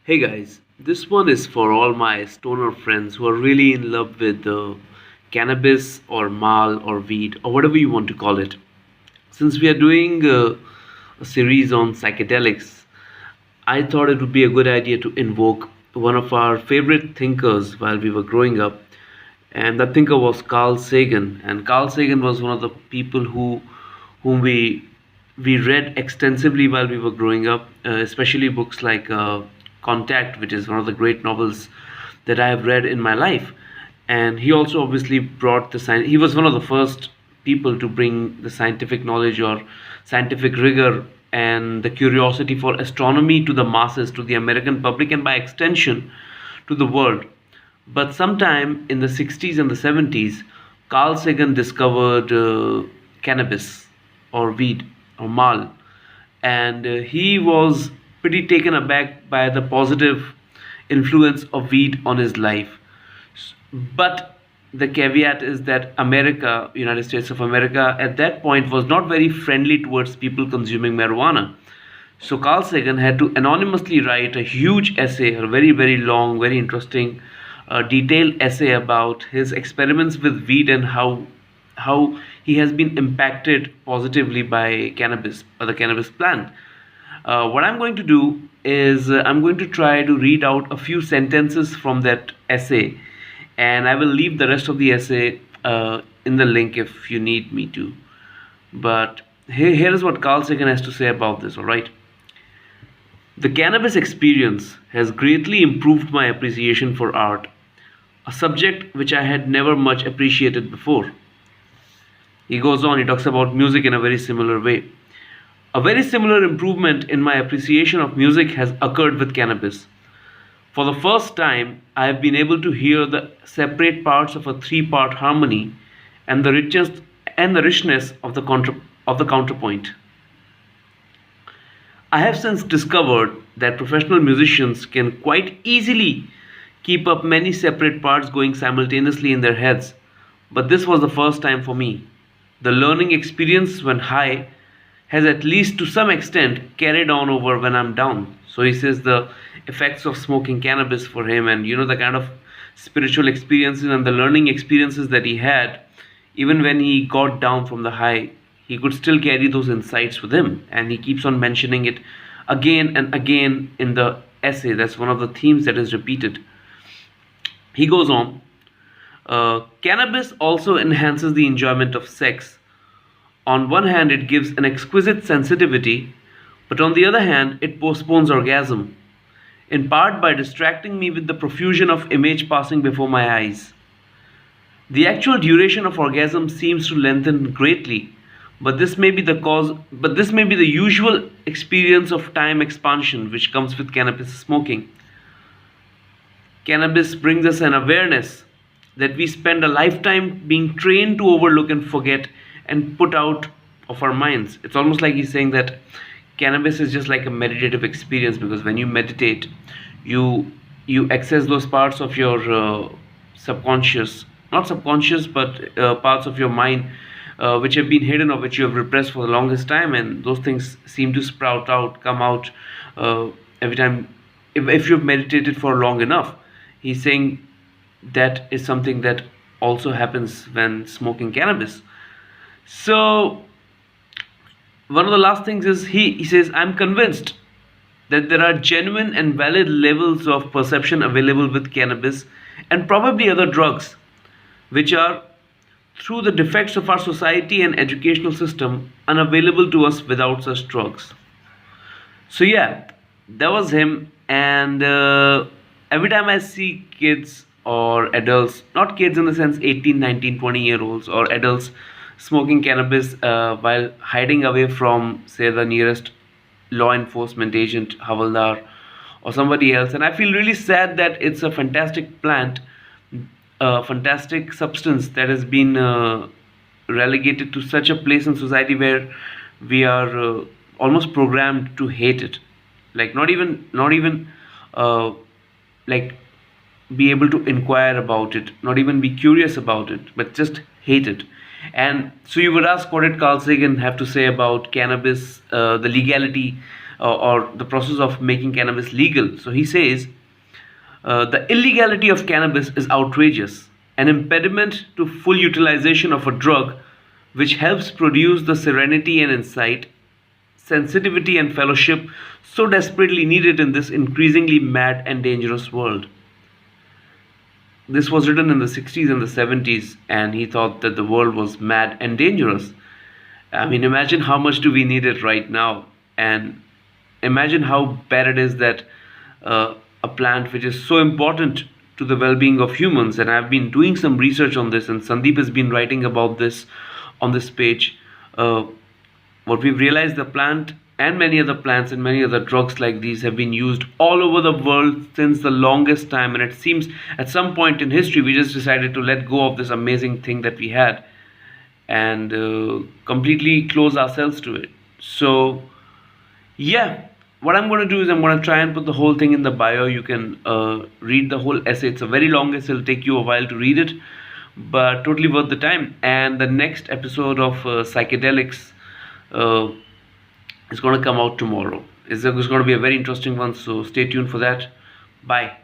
Hey guys, this one is for all my stoner friends who are really in love with cannabis or mal or weed or whatever you want to call it. Since we are doing a series on psychedelics, I thought it would be a good idea to invoke one of our favorite thinkers while we were growing up, and that thinker was Carl Sagan. And Carl Sagan was one of the people whom we read extensively while we were growing up, especially books like Contact, which is one of the great novels that I have read in my life. And he also obviously brought the science. He was one of the first people to bring the scientific knowledge or scientific rigor and the curiosity for astronomy to the masses, to the American public, and by extension to the world. But sometime in the 60s and the 70s, Carl Sagan discovered cannabis or weed or mal, and he was pretty taken aback by the positive influence of weed on his life. But the caveat is that America, United States of America, at that point was not very friendly towards people consuming marijuana. So Carl Sagan had to anonymously write a huge essay, a very, very long, very interesting, detailed essay about his experiments with weed and how he has been impacted positively by cannabis or the cannabis plant. What I'm going to do is I'm going to try to read out a few sentences from that essay, and I will leave the rest of the essay in the link if you need me to. But here is what Carl Sagan has to say about this, alright? The cannabis experience has greatly improved my appreciation for art, a subject which I had never much appreciated before. He goes on, he talks about music in a very similar way. A very similar improvement in my appreciation of music has occurred with cannabis. For the first time, I have been able to hear the separate parts of a three-part harmony and the richness of the counterpoint. I have since discovered that professional musicians can quite easily keep up many separate parts going simultaneously in their heads, but this was the first time for me. The learning experience when high has at least to some extent carried on over when I'm down. So he says the effects of smoking cannabis for him, and the kind of spiritual experiences and the learning experiences that he had, even when he got down from the high, he could still carry those insights with him. And he keeps on mentioning it again and again in the essay. That's one of the themes that is repeated. He goes on, cannabis also enhances the enjoyment of sex. On one hand, it gives an exquisite sensitivity, but on the other hand, it postpones orgasm, in part by distracting me with the profusion of image passing before my eyes. The actual duration of orgasm seems to lengthen greatly, but this may be the usual experience of time expansion which comes with cannabis smoking. Cannabis brings us an awareness that we spend a lifetime being trained to overlook and forget and put out of our minds. It's almost like he's saying that cannabis is just like a meditative experience, because when you meditate, you access those parts of your subconscious, not subconscious, but parts of your mind which have been hidden or which you have repressed for the longest time, and those things seem to sprout out, come out every time if you've meditated for long enough. He's saying that is something that also happens when smoking cannabis. So one of the last things is he says, I'm convinced that there are genuine and valid levels of perception available with cannabis and probably other drugs, which are, through the defects of our society and educational system, unavailable to us without such drugs. So yeah, that was him. And every time I see kids or adults, not kids in the sense 18, 19, 20-year olds, or adults smoking cannabis while hiding away from, say, the nearest law enforcement agent, Havaldar, or somebody else. And I feel really sad that it's a fantastic plant, a fantastic substance that has been relegated to such a place in society where we are almost programmed to hate it. Like not even like be able to inquire about it, not even be curious about it, but just hate it. And so you would ask, what did Carl Sagan have to say about cannabis, the legality or the process of making cannabis legal. So he says, the illegality of cannabis is outrageous, an impediment to full utilization of a drug which helps produce the serenity and insight, sensitivity and fellowship so desperately needed in this increasingly mad and dangerous world. This was written in the 60s and the 70s, and he thought that the world was mad and dangerous. I mean, imagine how much do we need it right now, and imagine how bad it is that a plant which is so important to the well-being of humans. And I've been doing some research on this, and Sandeep has been writing about this on this page. What we've realized, the plant and many other plants and many other drugs like these have been used all over the world since the longest time, and it seems at some point in history we just decided to let go of this amazing thing that we had and completely close ourselves to it. So yeah, what I'm going to do is I'm going to try and put the whole thing in the bio. You can read the whole essay. It's a very long essay. It'll take you a while to read it, but totally worth the time. And the next episode of Psychedelics is going to come out tomorrow. It's going to be a very interesting one, so stay tuned for that. Bye.